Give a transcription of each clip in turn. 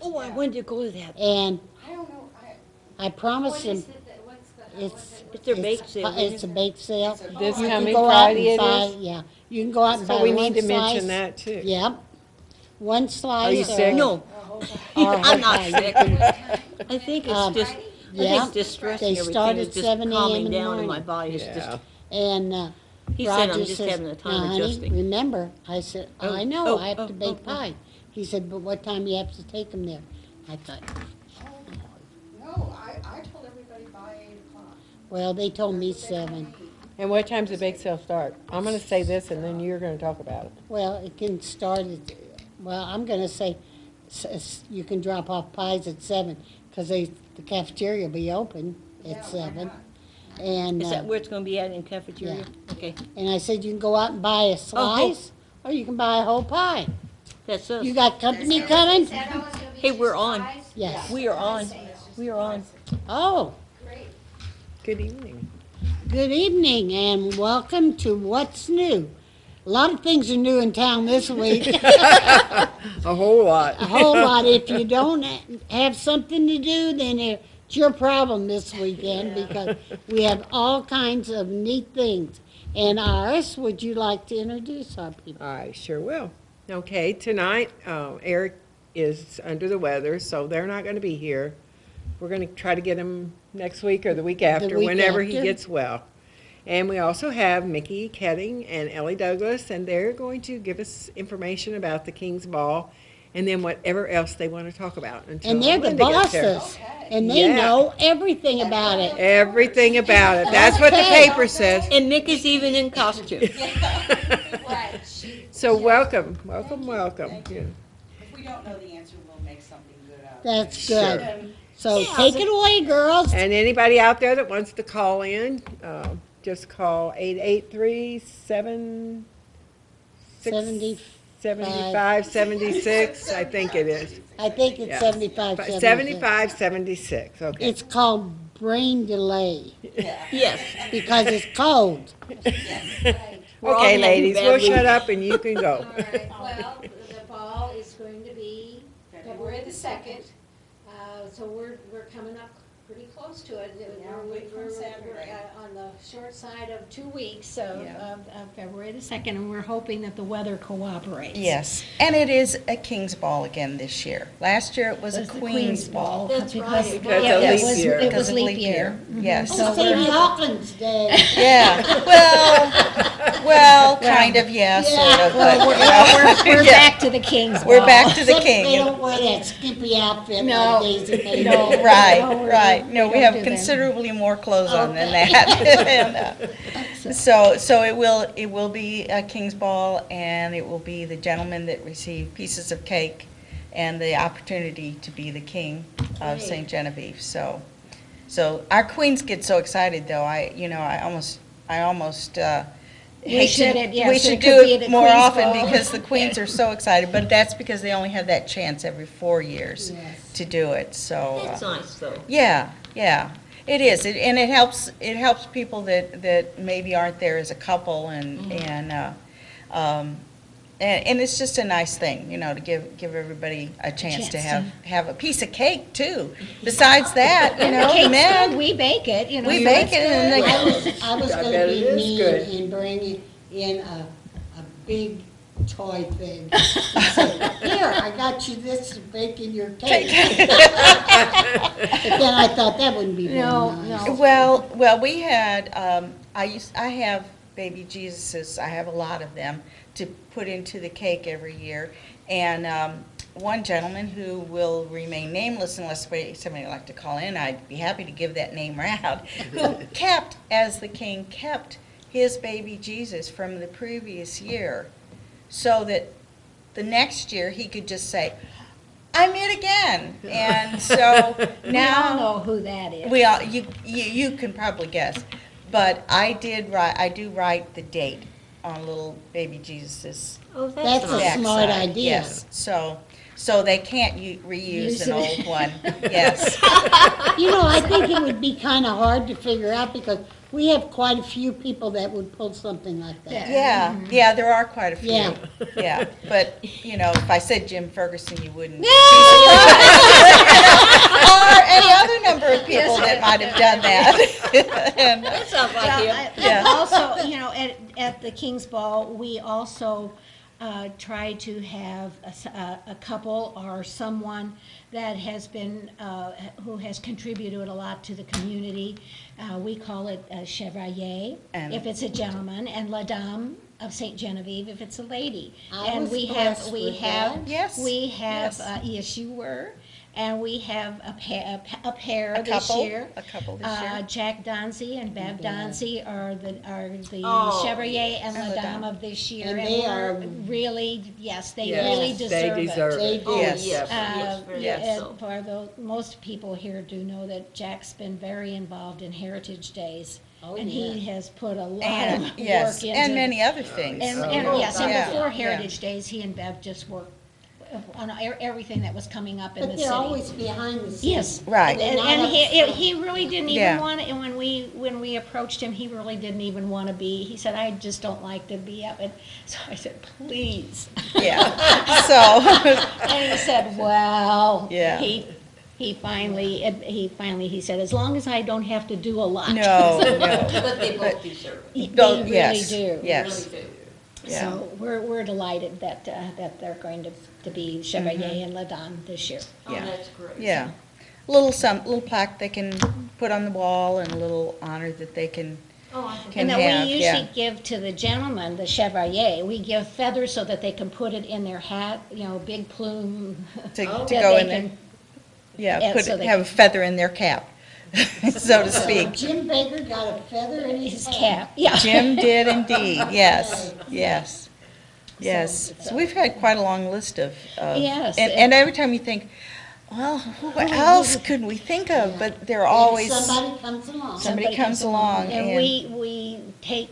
Oh, I wanted to go to that. And I don't know, I promised him, It's their bake sale, isn't it's a it? bake sale. This You can coming go out Friday and it buy, is? yeah, you can go out and buy So we one need to slice. mention that too. Yep. One slice. Are you sick? No, or a I'm not pie. sick. I think it's just, I yeah, think it's distressing, they everything start is at just 7 a.m. calming in the down in morning. my body. It's Yeah. just, And he said Roger I'm just says, having a "Now, time honey, adjusting. remember," I said, I know, oh, I have oh, to bake oh, oh. pie. He said, but what time you have to take them there? I thought, no, I told everybody by 8:00. well, they told me 7. And what time's the bake sale start? I'm gonna say this and then you're gonna talk about it. Well, it can start at, well, I'm gonna say, you can drop off pies at 7, because the cafeteria will be open at 7. And, Is that where it's gonna be at in cafeteria? Yeah. Okay, and I said, you can go out and buy a slice, or you can buy a whole pie. that's us. You got company coming? Hey, we're on. Yes. We are on. We are on. Oh, Good evening. good evening, and welcome to What's New. A lot of things are new in town this week. A whole lot. A whole lot. If you don't have something to do, then it's your problem this weekend, because we have all kinds of neat things. And Iris, would you like to introduce our people? I sure will. Okay, tonight, Eric is under the weather, so they're not gonna be here. We're gonna try to get him next week or the week after, week whenever he after. gets well. And we also have Mickey Ketting and Ellie Douglas, and they're going to give us information about the King's Ball, and then whatever else they want to talk about until And they're the Linda gets there. bosses, and they Yeah. know everything about it. Everything about it. That's what the Okay. paper says. And Mick is even in costume. Right. So welcome, welcome, welcome. Yeah. If we don't know the answer, we'll make something good out of it. That's Sure. good. So take it away, girls. And anybody out there that wants to call in, just call 883-7... 7576, I think it is. I think it's Yeah. 75, 7576, okay. It's called brain delay, Yes. because it's cold. We're all Okay, having ladies, bad we'll weeks. shut up and you can go. All right, well, the ball is going to be February the 2nd, so we're coming up pretty close to it. Yeah, a week from Saturday. We're on the short side of 2 weeks of Yeah. February the 2nd, and we're hoping that the weather cooperates. Yes, and it is a King's Ball again this year. Last year it was a It's the Queen's Ball. That's because- right. Because yeah, of it leap was- year. It was Because of leap year. Yes. Oh, St. Auckland's Day. Yeah, well, kind of, yeah, sort of, but, Well, we're yeah. back to the King's Ball. We're back to the Except King. They don't wear that skimpy outfit No. like Daisy made. No. Right, No, we right. don't- No, we we don't have do that. considerably more clothes on than that. And, so it will be a King's Ball, and it will be the gentlemen that receive pieces of cake and the opportunity to be the king of St. Genevieve. So our queens get so excited, though. I almost hate should to, it, yes, we it should could do be it the more Queen's often Ball. because the queens are so excited. But that's because they only have that chance every 4 years to do it. So That's nice, though. yeah, it is, and it helps people that maybe aren't there as a couple, and it's just a nice thing, to give everybody a chance to have a piece of cake too. Besides that, The the cake's men, good, we bake it, we bake it, and I was I gonna bet be it is mean good. and bring in a big toy thing. Say, here, I got you this to bake in your cake. But then I thought that wouldn't be very No, nice. no. well, we had, I have baby Jesuses, I have a lot of them, to put into the cake every year. And one gentleman who will remain nameless unless somebody would like to call in, I'd be happy to give that name out, who kept, as the king, kept his baby Jesus from the previous year, so that the next year he could just say, I'm it again. And so We all now, know who that is. we all, you can probably guess, but I do write the date on little baby Jesus's Oh, That's a nice. smart backside. idea. Yes, so they can't reuse Use an it. old one. Yes, I think it would be kind of hard to figure out, because we have quite a few people that would pull something like that. yeah, there are quite a few. Yeah. Yeah, but if I said Jim Ferguson, you wouldn't. be Or any other number of people that might have done that. And, That sounds like Well, him. Yeah. Also, at the King's Ball, we also try to have a couple or someone that has been, who has contributed a lot to the community. We call it a chevalier, And- if it's a gentleman, and la dame of Saint Genevieve if it's a lady. I And was we blessed have, with that. Yes, we have, yes. yes, you were, and we have a pair A this couple, year. a couple this year. Jack Donzie and Bev Donzie are the Oh, Chevalier and and La La Dame Dame. of this year. And And they we're are- really, yes, they Yes, really they deserve it. deserve it. They Oh, do. yes, yes, very Yeah, much and so. for most people here do know that Jack's been very involved in Heritage Days. Oh, And yeah. he has put a lot of And, work yes, into. and many other things. And, Oh, yes, and yeah, before yeah. Heritage Days, he and Bev just worked on everything that was coming up in the But city. they're always behind the scenes. Yes. Right. They're And, not and up he, front. he really didn't even Yeah. want to, and when we approached him, he really didn't even want to be, he said, I just don't like to be up. And so I said, please. Yeah, so, And he said, well, Yeah. he finally, he said, as long as I don't have to do a lot. no, no. But they both deserve it. They Both- really yes, do. yes. Really do. Yeah. So we're delighted that they're going to be Chevalier and La Dame this year. Oh, Yeah. that's great. Yeah. Little plaque they can put on the wall and a little honor that they can, Oh, I think Can And then have, we yeah. usually give to the gentleman, the Chevalier, we give feathers so that they can put it in their hat, big plume. to that go they in there. can- Yeah, Yeah, put, so they have a feather in their cap, so to speak. Jim Baker got a feather in his His hat. cap, yeah. Jim did indeed, yes, yes, yes. So- So we've had quite a long list of, Yes, and every time you think, well, what else could we think of? But there are always, Somebody comes along. Somebody comes along And and- we take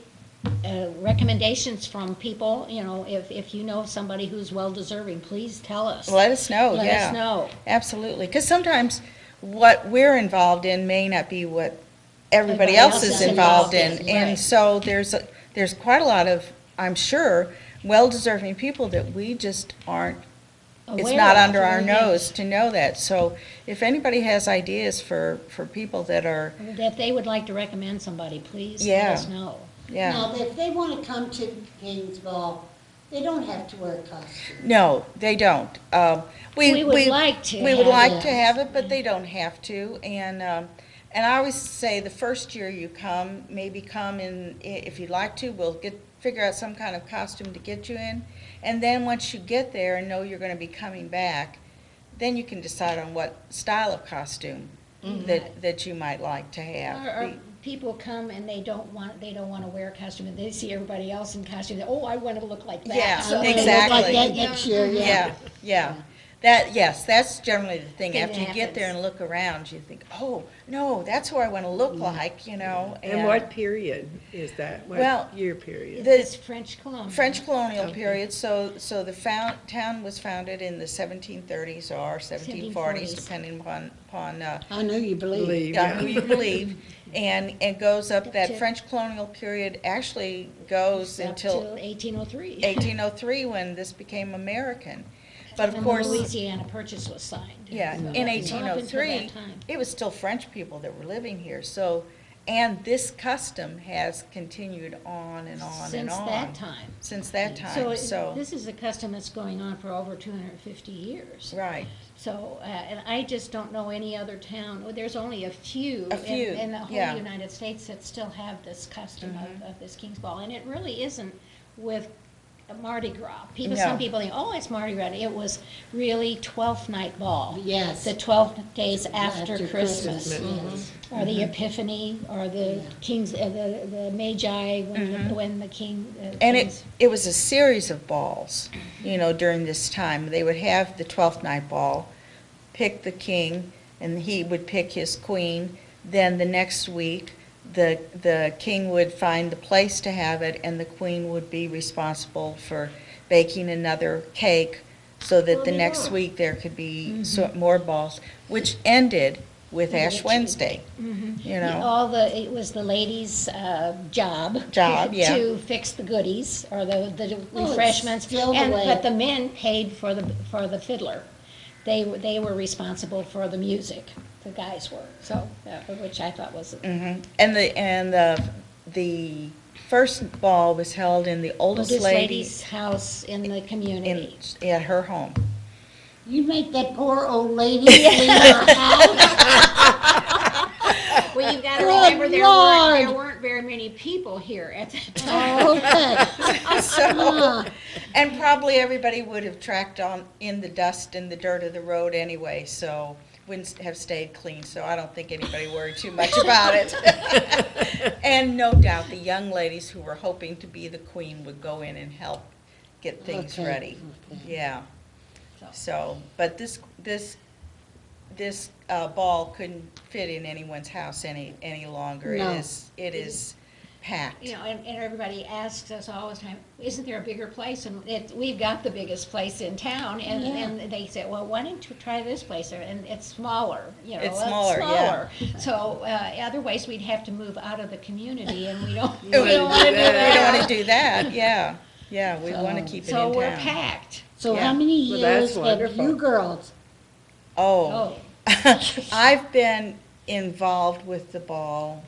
recommendations from people, if you know somebody who's well-deserving, please tell us. let us know, Let yeah. us know. Absolutely, because sometimes what we're involved in may not be what everybody Everybody else else is is involved involved in. in, And right. so there's quite a lot of, I'm sure, well-deserving people that we just aren't, it's Aware not of, under our yes. nose to know that. So if anybody has ideas for people that are, If they would like to recommend somebody, please Yeah. let us know. yeah. Now, if they want to come to King's Ball, they don't have to wear a costume. No, they don't. We would like to We would have like it. to have it, but they don't have to. And I always say the first year you come, maybe come in, if you'd like to, we'll figure out some kind of costume to get you in. And then once you get there and know you're going to be coming back, then you can decide on what style of costume that you might like to have. Or people come and they don't want to wear a costume, and they see everybody else in costume, oh, I want to look like that. Yeah, So- I wanna look exactly. like that next year, Yeah, yeah. That's generally the thing. It After you get there and look around, you think, oh, no, that's who I want to look like, And what period is that? Well, What year period? It's French colonial. French colonial Okay. period, so the town was founded in the 1730s or 1740s, 1740s. depending upon I know you believe. Believe, who yeah. you believe, and goes up, that to- French colonial period actually goes Up until till 1803. 1803, when this became American. But of When course, the Louisiana Purchase was signed. yeah, So in up until 1803, that time. it was still French people that were living here, so, and this custom has continued on and on and Since on. that time. Since that So time, it- so, this is a custom that's going on for over 250 years. right, So, and I just don't know any other town, well, there's only a few. A few, In the whole yeah. United States that still have this custom Mm-hmm. of this King's Ball. And it really isn't with Mardi Gras. No. Some people think, oh, it's Mardi Gras. It was really 12th night ball. Yes. The 12 days after After Christmas. Christmas, Or the Epiphany, or the King's, the Magi, when the King. and King's- it was a series of balls, during this time. They would have the 12th night ball, pick the king, and he would pick his queen. Then the next week, the king would find the place to have it, and the queen would be responsible for baking another cake, so that the next week there could be more balls, which ended with Ash Wednesday, It was the ladies' job. Yeah. To fix the goodies, or the Oh, it's refreshments. still the And, way. but the men paid for the fiddler. they were responsible for the music, the guys were, so, which I thought was, And the first ball was held in the oldest oldest lady's, lady's house in the community. at her home. You make that poor old lady clean her house? Well, you've got to Good remember, there Lord. weren't very many people here at that time. Okay. So, and probably everybody would have tracked on in the dust and the dirt of the road anyway, so wouldn't have stayed clean, so I don't think anybody worried too much about it. And no doubt the young ladies who were hoping to be the queen would go in and help get things Okay, ready. okay. Yeah. So, but this ball couldn't fit in anyone's house any longer. No. It is packed. You know, and everybody asks us all the time, isn't there a bigger place? And we've got the biggest place in town, and they say, well, why don't you try this place? And it's smaller, you know. It's smaller, yeah. So, otherwise, we'd have to move out of the community, and we don't, We we don't want to do We don't that. want to do that, yeah. Yeah, we want to keep it in So town. we're packed. So Yeah. how many Well, that's years have wonderful. you girls? Oh, Oh, I've been involved with the ball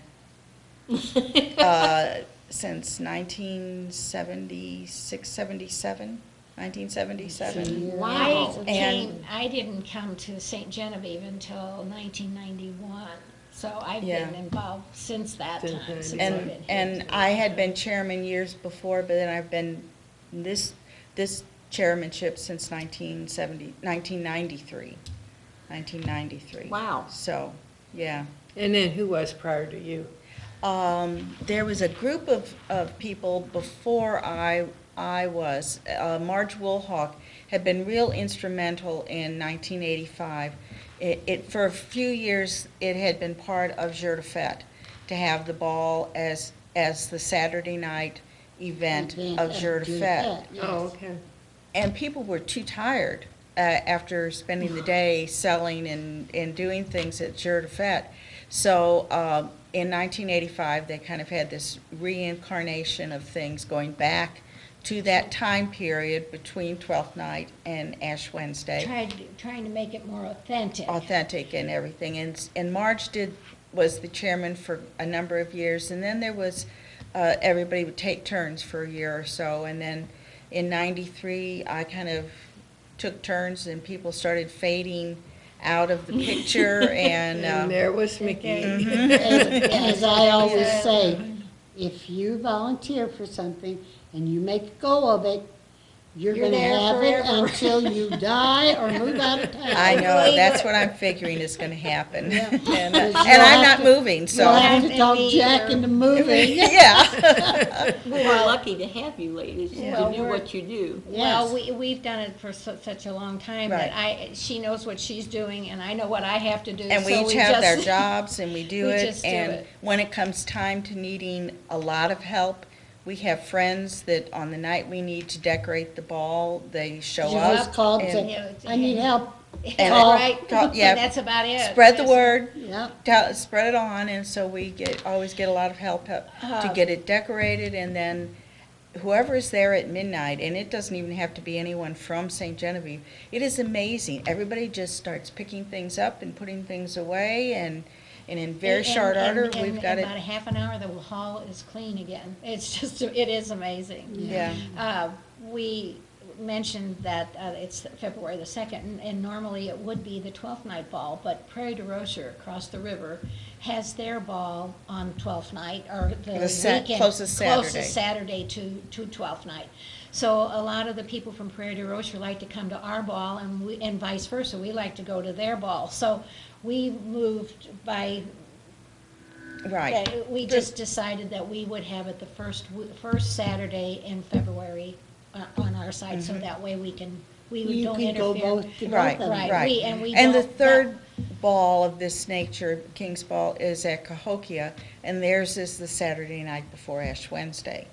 since 1976, 77, 1977. Wow. I didn't come to St. Genevieve until 1991, so I've Yeah. been involved since that Since time. since I've And, been here. and I had been chairman years before, but then I've been this chairmanship since 1993. 1993. Wow. So, yeah. And then who was prior to you? There was a group of people before I was. Marge Woolhawk had been real instrumental in 1985. For a few years, it had been part of Jour de Fête to have the ball as the Saturday night event of Jour de Fête. Yes. Oh, okay. And people were too tired after spending the day selling and doing things at Jour de Fête. So in 1985, they kind of had this reincarnation of things going back to that time period between Twelfth Night and Ash Wednesday. Trying to make it more authentic. Authentic and everything. And Marge was the chairman for a number of years. And then there was, everybody would take turns for a year or so. And then in 93, I kind of took turns and people started fading out of the picture. And there was Mickey. As I always say, if you volunteer for something and you make a go of it, you're You're gonna there have it forever. until you die or move out of town. I know, that's what I'm figuring is going to happen. Yeah. And You'll I'm not have to- moving, You'll so. have to And talk me Jack either. into moving. Yeah. Well, we're lucky to have you ladies Well, to do we're- what you do. Well, Yes. we've done it for such a long time Right. that she knows what she's doing and I know what I have to do. And we so each have our just- jobs and we do we it. just do And it. when it comes time to needing a lot of help, we have friends that on the night we need to decorate the ball, they show You up. just call and and say, I need help. And- Right, yeah. and that's about it. Spread the word, Yep. spread it on, and so we always get a lot of help to get it decorated, and then whoever is there at midnight, and it doesn't even have to be anyone from St. Genevieve, it is amazing. Everybody just starts picking things up and putting things away, and in very short order, we've got In it. about a half an hour, the hall is clean again. It's just, it is amazing. Yeah. We mentioned that it's February the 2nd, and normally it would be the 12th night ball, but Prairie du Rocher across the river has their ball on 12th night, or the weekend. Closest Saturday. Closest Saturday to 12th night. So a lot of the people from Prairie du Rocher like to come to our ball, and vice versa. We like to go to their ball. So we moved by Right. we just decided that we would have it the first Saturday in February on our side, so that way we You don't can go interfere. both to Right, both of them. Right. right. We And the don't- third ball of this nature, King's Ball, is at Cahokia, and theirs is the Saturday night before Ash Wednesday.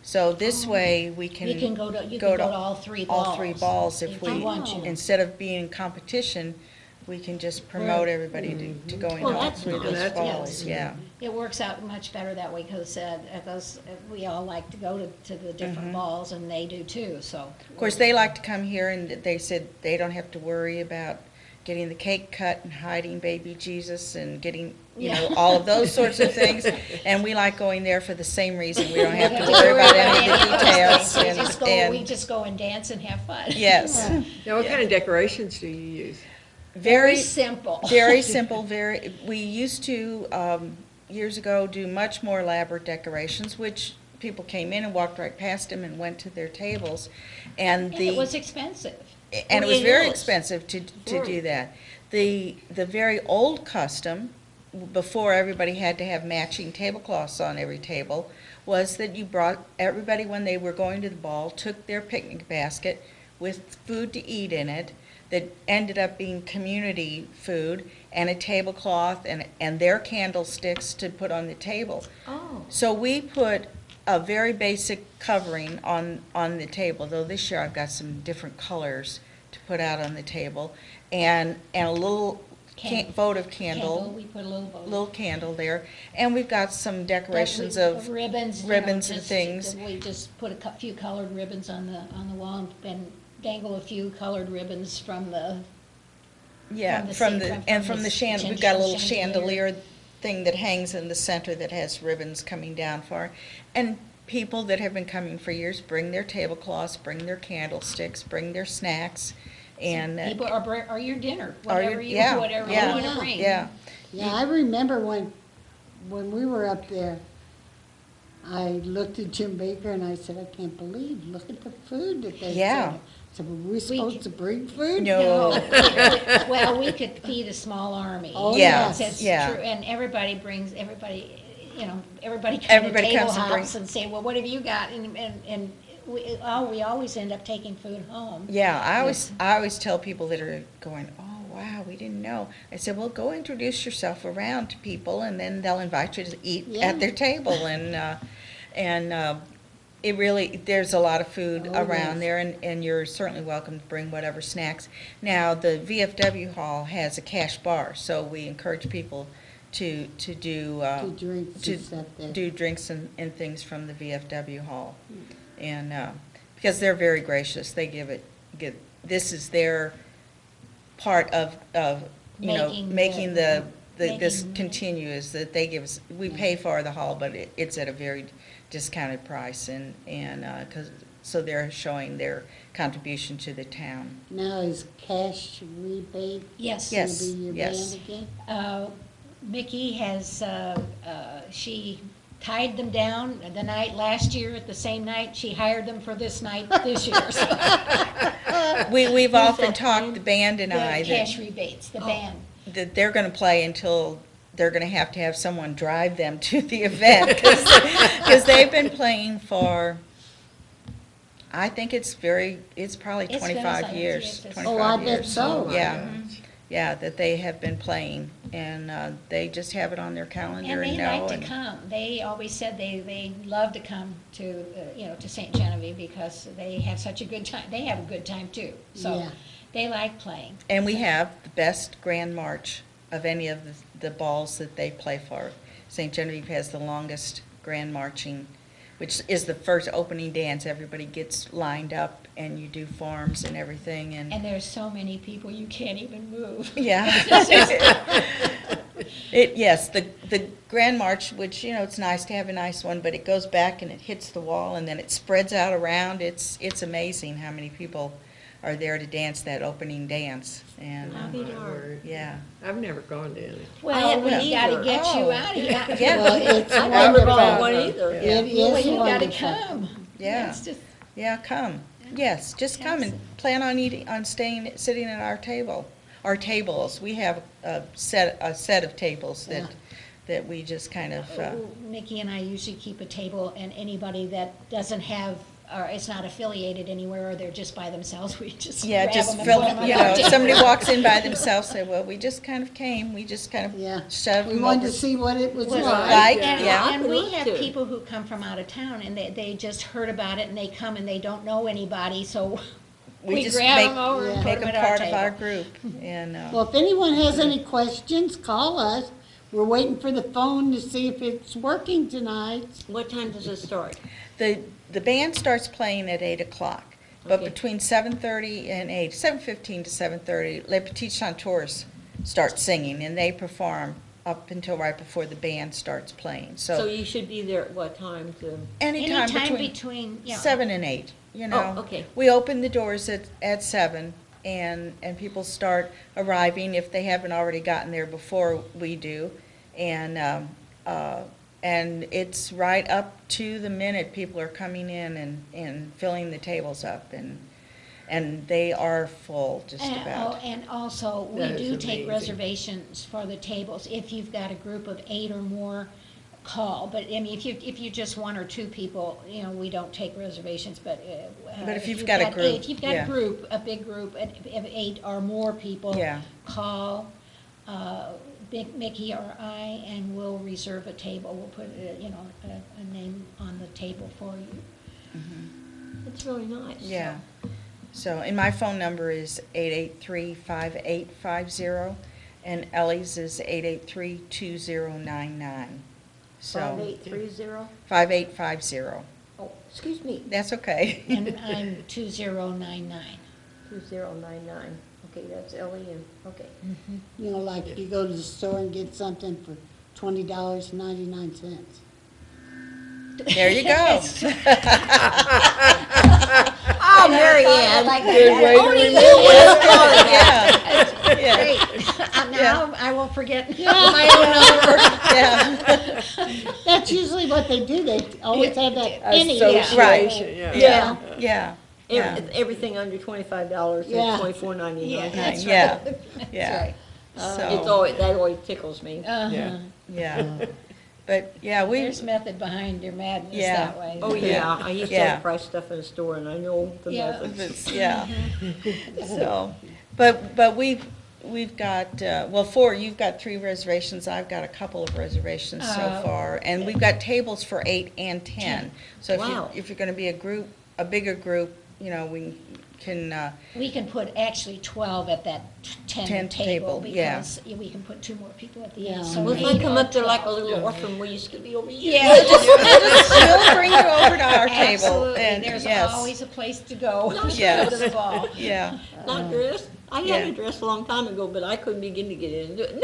So this way, we can. You can go to all three balls. All three balls if we, want to. instead of being in competition, we can just promote everybody to going Well, all that's through nice. those That's balls, nice. yeah. It works out much better that way because we all like to go to the different balls and they do too, so. Of course, they like to come here and they said they don't have to worry about getting the cake cut and hiding baby Jesus and getting, all of those sorts of things. And we like going there for the same reason. We don't have to worry about any of the details. We just go and dance and have fun. Yes, Now, what kind of decorations do you use? Very simple. Very simple, we used to, years ago, do much more elaborate decorations, which people came in and walked right past them and went to their tables. And And it was expensive. And it was It very is. expensive to Very. do that. The very old custom, before everybody had to have matching tablecloths on every table, was that you brought, everybody when they were going to the ball, took their picnic basket with food to eat in it, that ended up being community food, and a tablecloth, and their candlesticks to put on the table. Oh. So we put a very basic covering on the table, though this year I've got some different colors to put out on the table, and a little votive candle, We put a little little candle there, and we've got some decorations of ribbons, ribbons and just- things. We just put a few colored ribbons on the wall and dangle a few colored ribbons from the. Yeah, from from the the chandelier, we've got a little chandelier. chandelier thing that hangs in the center that has ribbons coming down for it. And people that have been coming for years bring their tablecloths, bring their candlesticks, bring their snacks, and. People are your dinner, Are your- whatever you yeah, want yeah, to bring. Yeah, Yeah, I remember when we were up there, I looked at Jim Baker and I said, I can't believe, look at the food that they Yeah. said. So were we supposed to bring food? no, Well, we could feed a small army. Oh, Yeah, Yes, it's yeah. true, and everybody kind of Everybody table comes and hops and say, well, what have you got? And we always end up taking food home. yeah, I always tell people that are going, oh, wow, we didn't know. I said, well, go introduce yourself around to people, and then they'll invite you to eat Yeah. at their table, and it really, there's a lot of food Oh, around yes. there, and you're certainly welcome to bring whatever snacks. Now, the VFW hall has a cash bar, so we encourage people to do, To drink to and stuff there. do drinks and things from the VFW hall. And, because they're very gracious, they this is their part of, making this making- continue, is that they give us, we pay for the hall, but it's at a very discounted price, and, so they're showing their contribution to the town. Now is cash rebate Yes. gonna Yes, be your yes. band again? Mickey has, she tied them down the night last year, at the same night, she hired them for this night this year. So, We've often talked, the band and the I, cash rebates, the band. that they're gonna play until they're gonna have to have someone drive them to the event, because they've been playing for, I think it's probably It's been 25 some- years, yes, it's- 25 Oh, I bet years. so. Yeah, yeah, that they have been playing, and they just have it on their calendar And and they know. like to and- come. They always said they love to come to, to St. Genevieve because they have such a good time. They have a good time too. So Yeah. they like playing. And we have the best grand march of any of the balls that they play for. St. Genevieve has the longest grand marching, which is the first opening dance. Everybody gets lined up and you do forms and everything, and And there's so many people you can't even move. yeah. Yes, the grand march, which, it's nice to have a nice one, but it goes back and it hits the wall and then it spreads out around. It's amazing how many people are there to dance that opening dance, and I'll be darned. Word. yeah. I've never gone to any. Well, haven't we gotta either. get you Oh. out of here. Yeah. Well, it's I've never wonderful. been to one either. Yeah. It Well, is you gotta wonderful. come. Yeah. It's just, Yeah, come. Yes, just come and plan on sitting at our table, our tables. We have a set of tables Yeah. that we just kind of, Nikki and I usually keep a table, and anybody that doesn't have, or is not affiliated anywhere, or they're just by themselves, we just yeah, grab just them and fill, put them on you our know, table. somebody walks in by themselves, say, well, we just kind of came, we just kind Yeah. of shoved We them wanted over. to see what it was Was like. Like, And, yeah. and I'd we love have to. people who come from out of town, and they just heard about it, and they come and they don't know anybody, so we just grab make, them over and make put them them at our part of our table. group. And, Well, if anyone has any questions, call us. We're waiting for the phone to see if it's working tonight. What time does it start? the band starts playing at 8 o'clock. But Okay. between 7:30 and 8, 7:15 to 7:30, Les Petits Chanteurs start singing, and they perform up until right before the band starts playing. So So you should be there at what time to? anytime Anytime between yeah. 7 and 8, you know. Oh, okay. We open the doors at 7, and people start arriving if they haven't already gotten there before we do. And it's right up to the minute people are coming in and filling the tables up, and they are full just And, about. and also, we That is do take amazing. reservations for the tables. If you've got a group of 8 or more, call. But, I mean, if you just 1 or 2 people, you know, we don't take reservations, but. But if you've got a group, If you've got yeah. a group, a big group, of 8 or more people. Yeah. Call, Mickey or I, and we'll reserve a table. We'll put, a name on the table for you. It's really nice. Yeah. So, and my phone number is 883-5850, and Ellie's is 883-2099. So, 5830? 5850. Oh, excuse me, That's okay. And I'm 2099. 2099. Okay, that's Ellie and, okay. You know, like if you go to the store and get something for $20.99. There you go. Oh, Mary Ann. Good way to Only remember you would have it. thought of that. Yeah. Great. Now I will forget my own number. Yeah. That's usually what they do. They always have that penny. Association, yeah. Yeah. Yeah. Yeah. Everything under $25 Yeah. is $24.99. Yeah, that's Yeah. right. Yeah. It's So, always, that always tickles me. Yeah. yeah. But, yeah, we, There's method behind your madness Yeah. that way. Oh, yeah, I used to Yeah. have price stuff in the store, and I know the Yeah. methods. yeah. So, but we've got, you've got 3 reservations, I've got a couple of reservations so far, and we've got tables for 8 and 10. So Wow. if you're gonna be a bigger group, we can, We can put actually 12 at that 10 10 table table, yeah. because we can put 2 more people at the Yeah. end. So Well, if I 8 come or up there like a 12. little orphan, will you skip me over here? Yeah, we'll bring you over to our table. absolutely. And There's yes, always a place to go Yes. to the ball. yeah. Not dressed. I had Yeah. a dress a long time ago, but I couldn't begin to get into it.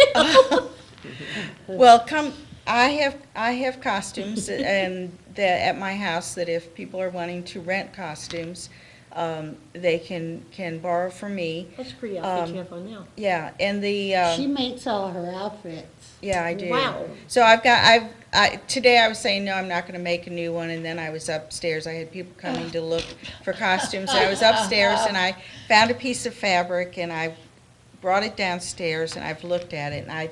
Well, I have costumes and at my house that if people are wanting to rent costumes, they can borrow from me. That's pretty outfit you have on now. Yeah, and She makes all her outfits. yeah, I do. Wow. So today I was saying, no, I'm not gonna make a new one, and then I was upstairs. I had people coming to look for costumes, and I was upstairs, and I found a piece of fabric, and I brought it downstairs, and I've looked at it, and I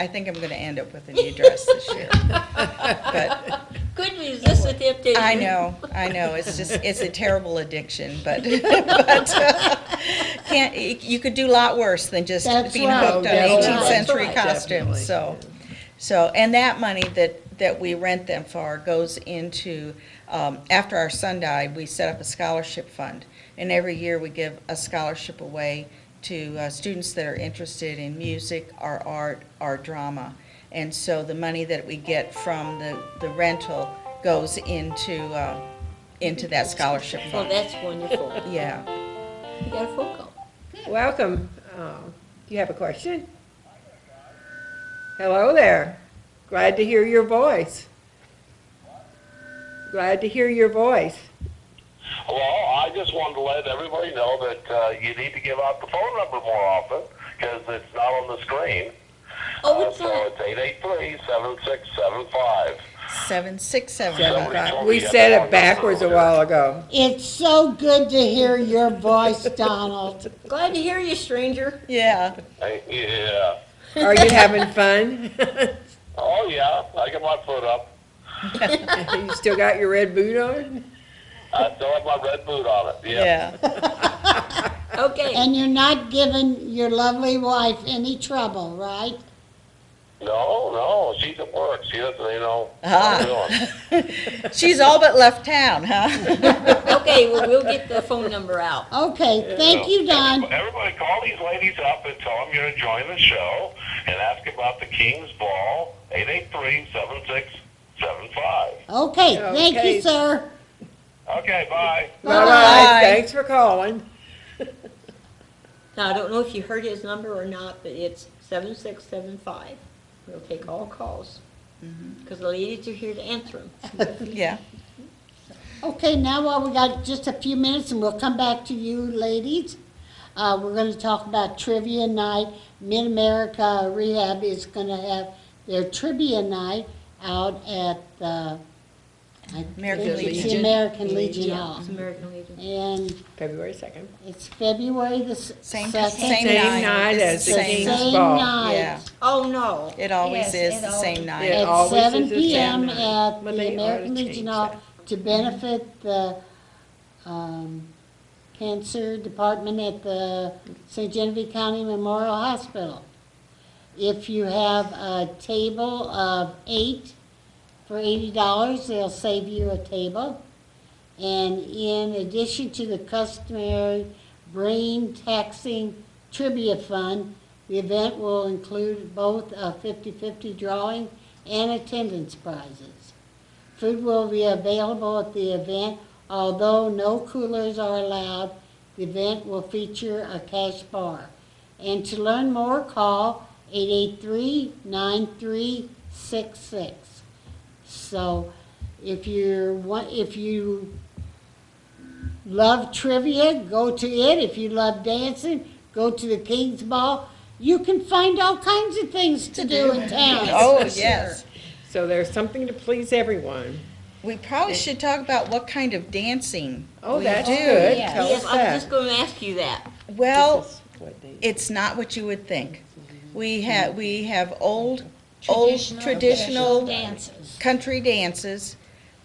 think I'm gonna end up with a new dress this year. But Couldn't resist the temptation. I know, it's a terrible addiction, but you could do a lot worse than just That's being right. hooked on Definitely. 18th century That's right. costumes, so, and that money that we rent them for goes into, after our son died, we set up a scholarship fund, and every year we give a scholarship away to students that are interested in music, or art, or drama. And so the money that we get from the rental goes into that scholarship Well, fund. that's wonderful. Yeah. You got a phone call. Welcome. Do you have a question? Hello there. Glad to hear your voice. Glad to hear your voice. Well, I just wanted to let everybody know that you need to give out the phone number more often because it's not on the screen. Oh, what's So that? it's 883-7675. 7675. We said it backwards a while ago. It's so good to hear your voice, Donald. Glad to hear you, stranger. Yeah. Yeah. Are you having fun? Oh, yeah. I got my foot up. You still got your red boot on? I still have my red boot on it. Yeah. Okay. And you're not giving your lovely wife any trouble, right? No, she's at work. She doesn't, what I'm doing. She's all but left town, huh? Okay, well, we'll get the phone number out. Okay, thank you, Don. Everybody call these ladies up and tell them you're enjoying the show and ask about the King's Ball, 883-7675. Okay, thank Okay. you, sir. Okay, bye. Bye-bye. Bye. Thanks for calling. Now, I don't know if you heard his number or not, but it's 7675. We'll take all calls, because the ladies are here to answer them. Yeah. Okay, now while we got just a few minutes and we'll come back to you ladies. We're gonna talk about trivia night. Mid-America Rehab is gonna have their trivia night out at the American it's the Legion. American Legion Hall. It's American Legion. And February 2nd. it's February the Same second. same Same night. night It's as the Same King's Ball. night. Yeah. Oh, no. It always Yes, is it the always- same night. It At always is 7 the same p.m. night. at But the they ought to American change Legion Hall that. to benefit the cancer department at the St. Genevieve County Memorial Hospital. If you have a table of 8 for $80, they'll save you a table. And in addition to the customary brain taxing trivia fund, the event will include both a 50-50 drawing and attendance prizes. Food will be available at the event, although no coolers are allowed. The event will feature a cash bar. And to learn more, call 883-9366. So if you love trivia, go to it. If you love dancing, go to the King's Ball. You can find all kinds of things to do in town. Oh, yes. So there's something to please everyone. We probably should talk about what kind of dancing Oh, we that's do. good. yes. Tell Yes, us I was that. just going to ask you that. Well, This is what they- it's not what you would think. We have old Traditional traditional dances. country dances.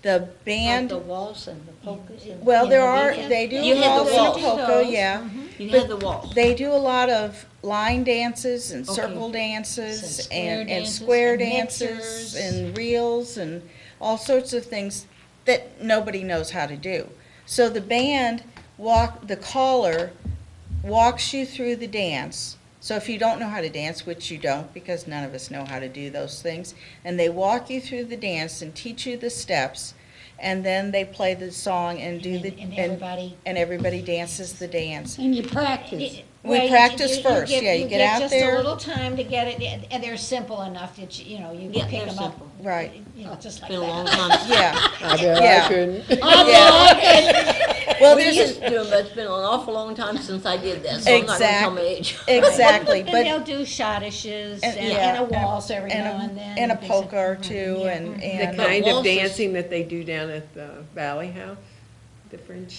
The Like band, the waltz and the polkas and. well, Yeah, there the are, weekend. they do You have the waltz and waltz. polka, Those, yeah. You but have the waltz. They do a lot of line dances and Okay. circle dances Some square and dances square and dances mixers. and reels and all sorts of things that nobody knows how to do. So the band the caller walks you through the dance. So if you don't know how to dance, which you don't, because none of us know how to do those things, and they walk you through the dance and teach you the steps, and then they play the song and do the And everybody. everybody dances the dance. And you practice. We practice first, yeah, you get out just there. a little time to get it, and they're simple enough that, you Yeah, can pick they're them up. simple. Right. Just like Been a long that. time. Yeah, I bet Yeah. I couldn't. well, We there's used to do them, but it's been an awful long time since I did that, so I'm not going to tell my age. exactly, And but they'll do schottisches And- and yeah, a waltz every now and then. and a Visit- polka or two, Yeah. and The and kind of waltzes- dancing that they do down at the Valley House, the French,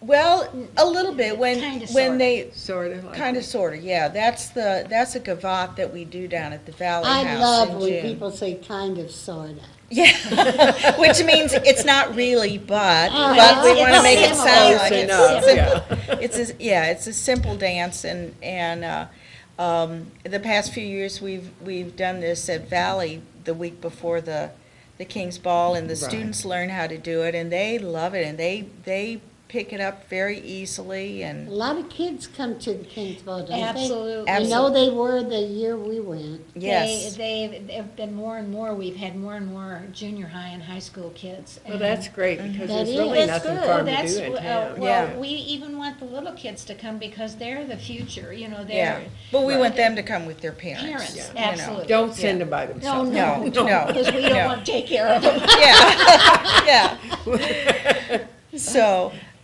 well, a little bit when Kinda, when sorta. they sort of like. kind of sort of, yeah. That's a gavotte that we do down at the Valley I House love in when June. people say kind of, sorta. Yeah, which means it's not really, but Uh-huh. we want to It's make it similar. sound Close like it's enough, simple. yeah. It's a simple dance, and the past few years we've done this at Valley the week before the King's Ball, and the Right. students learn how to do it, and they love it, and they pick it up very easily, A and lot of kids come to the King's Ball, don't they? Absolutely. I know they were the year we went. yes. They've been more and more, we've had more and more junior high and high school kids. Well, and- that's great, because That there's is. really That's nothing good. for them to That's, do in town. Yeah. well, we even want the little kids to come because they're the future, Yeah, they're but we Right. want them to come with their parents. parents, Yeah. you know. absolutely. Don't send Yeah. them by No, themselves. no, No, because we don't no. want to take care of them. Yeah, yeah.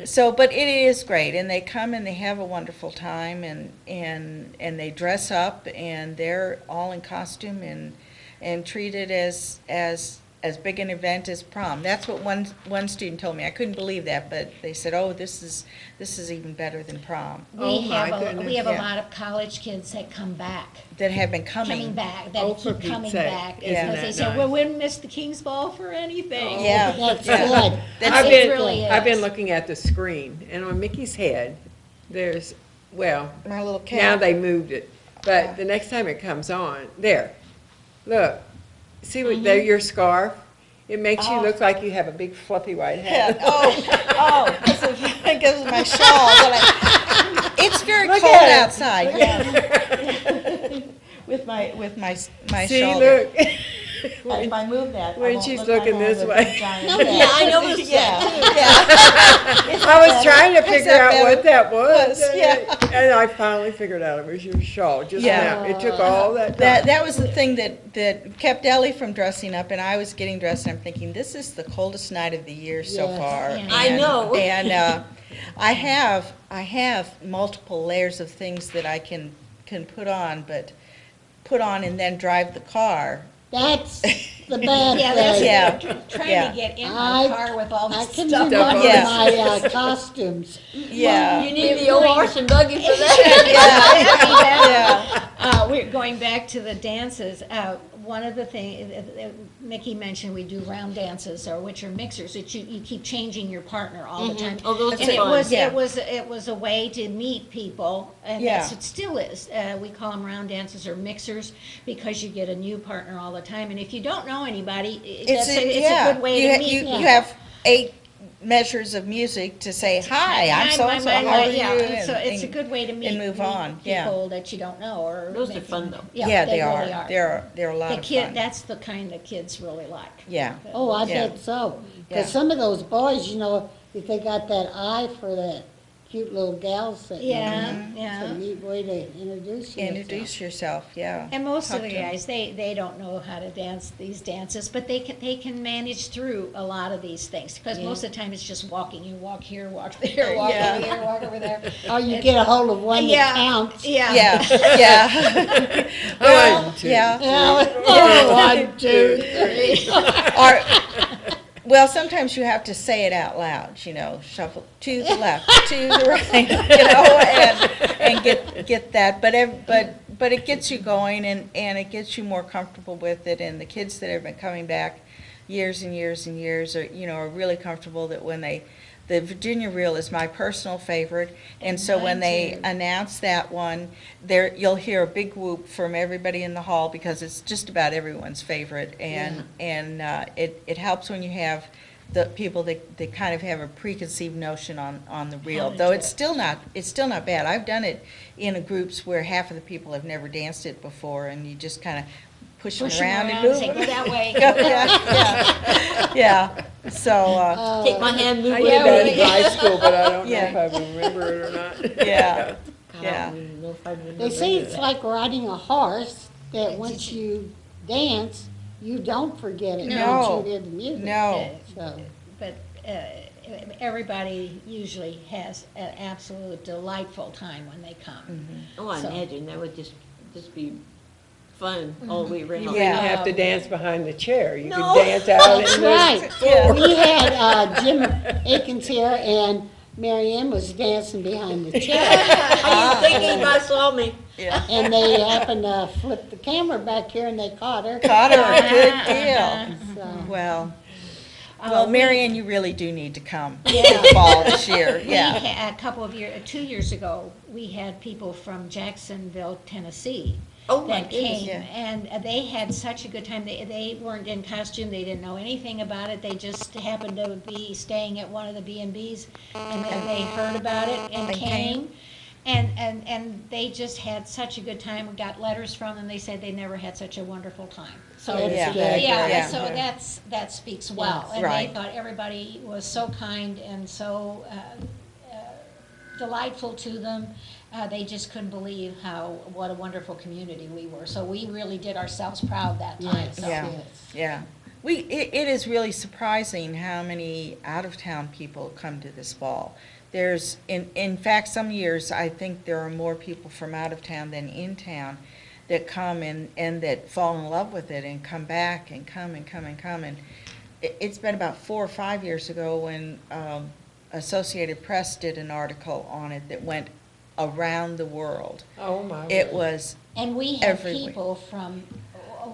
So, but it is great, and they come and they have a wonderful time, and they dress up, and they're all in costume and treat it as big an event as prom. That's what one student told me. I couldn't believe that, but they said, "Oh, this is even better than prom." Oh, We my have goodness. we have a Yeah. lot of college kids that come back, That have been coming back, Oh, that for keep Pete's coming sake. back. Isn't Because they that say, nice? well, we didn't miss the King's Ball for anything. Yeah, That's yeah. good. I've It been, really I've been is. looking at the screen, and on Mickey's head, there's, well, My little cat. now they moved it. But the next time it comes on, there, look, see what there, your scarf? It makes you look like you have a big fluffy white head. Because of my shawl. It's very Look cold at it. outside. Yeah. with my See, shawl. look. If I move that, I when won't she's look like looking I have this a way. big giant No, head. yeah, I noticed Yeah, that yeah. I was trying to figure that out better? what that was. Yeah. And I finally figured out it was your shawl just Yeah. now. It took all that time. That was the thing that kept Ellie from dressing up, and I was getting dressed, and I'm thinking, this is the coldest night of the year so Yes. far. Yeah. I know. And I have multiple layers of things that I can put on, but put on and then drive the car. That's the bad Yeah, thing. Yeah. Trying Yeah. to get in I- my car with all I this can stuff. remember Yeah. my costumes. Yeah. You need the old horse and buggy for that. Yeah. We're going back to the dances. One of the things Mickey mentioned, we do round dances, or which are mixers. That you keep changing your partner all the time. Oh, those are And fun. it was a way to meet people, and Yeah. that's it still is. We call them round dances or mixers because you get a new partner all the time. And if you don't know anybody, it's a good way to meet you, people. you have 8 measures of music to say, hi, I'm so-and-so, how are you? So it's a And- good way to meet, and move meet on, yeah. people that you don't know, or Those are maybe- fun, though. Yeah, they really are. They're a lot The of kid, fun. that's the kind that kids really like. Yeah. Oh, I Yeah. bet so. Yeah. Because some of those boys, you know, if they got that eye for that cute little gal sitting Yeah, there, yeah. it's a neat way to introduce yourself. Introduce yourself, yeah. And most Talk of the to 'em. guys, they don't know how to dance these dances, but they can manage through a lot of these things, because most of the time it's just walking. You walk here, walk there, walk Yeah. over here, walk over there. Or you get a hold of one Yeah. that counts. Yeah. Yeah, yeah. Well, One, two, yeah. Oh, 1, 2, 3. Or, well, sometimes you have to say it out loud, you know, shuffle to the left, to the right, you know, and get that. But it gets you going, and it gets you more comfortable with it. And the kids that have been coming back years and years and years are really comfortable that when the Virginia Reel is my personal favorite, and so when Mine they too. announce that one, you'll hear a big whoop from everybody in the hall because it's just about everyone's favorite, and it helps when you have the people that kind of have a preconceived notion on the reel. to Though do it's still not bad. I've done it in groups where half of the people have never danced it before, and you just kind of push them Push 'em around around and and move say, them. "Go that way." Yeah. So. Take my hand, move I with did that me. in high school, but I don't know Yeah. if I remember it or not. Yeah. God, Yeah. I don't even know if I remember They say any of it's that. like riding a horse, that once you dance, you don't forget it No. once you hear the music. No. So, But everybody usually has an absolute delightful time when they come. Oh, I So- imagine that would just be fun all the way around. You Yeah. didn't have to dance behind the chair. You No. could dance out that's in the right. Yeah. We had Jim Akins here, and Mary Ann was dancing behind the chair. I didn't think anybody saw me. Yeah. And they happened to flip the camera back here, and they caught her. Caught her. Good deal. So, Well, Uh, Marion, you really do need to come to Yeah. the ball this year. We Yeah. had a couple of years, 2 years ago, we had people from Jacksonville, Tennessee, Oh, my that goodness. came, yeah. and they had such a good time. They weren't in costume, they didn't know anything about it, they just happened to be staying at one of the B&Bs, and then they heard about it and And came. came. And they just had such a good time. We got letters from them, they said they never had such a wonderful time. So, That's Yeah. good. yeah, Yeah. so that speaks well. Yes. And Right. they thought everybody was so kind and so delightful to them. They just couldn't believe what a wonderful community we were. So we really did ourselves proud that time. Yes, So. Yeah. yes. Yeah. It is really surprising how many out-of-town people come to this ball. There's, in fact, some years, I think there are more people from out of town than in town that come and that fall in love with it and come back and come and come and come. And it's been about 4 or 5 years ago when Associated Press did an article on it that went around the world. Oh, my. It word. was, And we had Everywhere. people from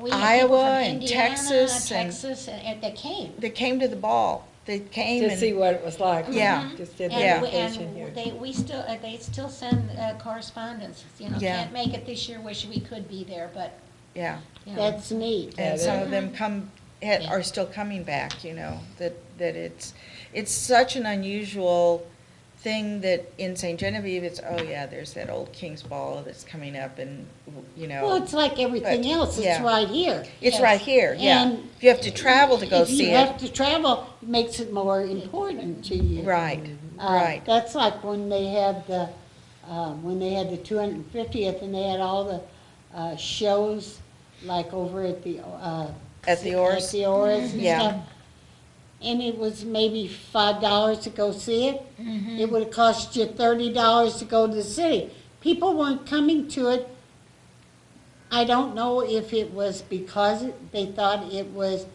we had Iowa people from and Indiana, Texas and- Texas, and that came. that came to the ball. They came To see and, what it was like. Yeah. Just did the Yeah. vacation here. And they still send correspondence, Yeah. can't make it this year, wish we could be there, but, yeah. That's neat. And Yeah, some they- of them are still coming back, that it's such an unusual thing that in St. Genevieve, it's, oh yeah, there's that old King's Ball that's coming up and, Well, it's like everything But, else, it's yeah. right here. It's right here, yeah. And If you have to travel to go If see you it, have to travel, it makes it more important to you. right, right. That's like when they had the 250th and they had all the shows, like over at the, At the Oars? At the Oars and Yeah. stuff. And it was maybe $5 to go see it. It would have cost you $30 to go to the city. People weren't coming to it. I don't know if it was because they thought it was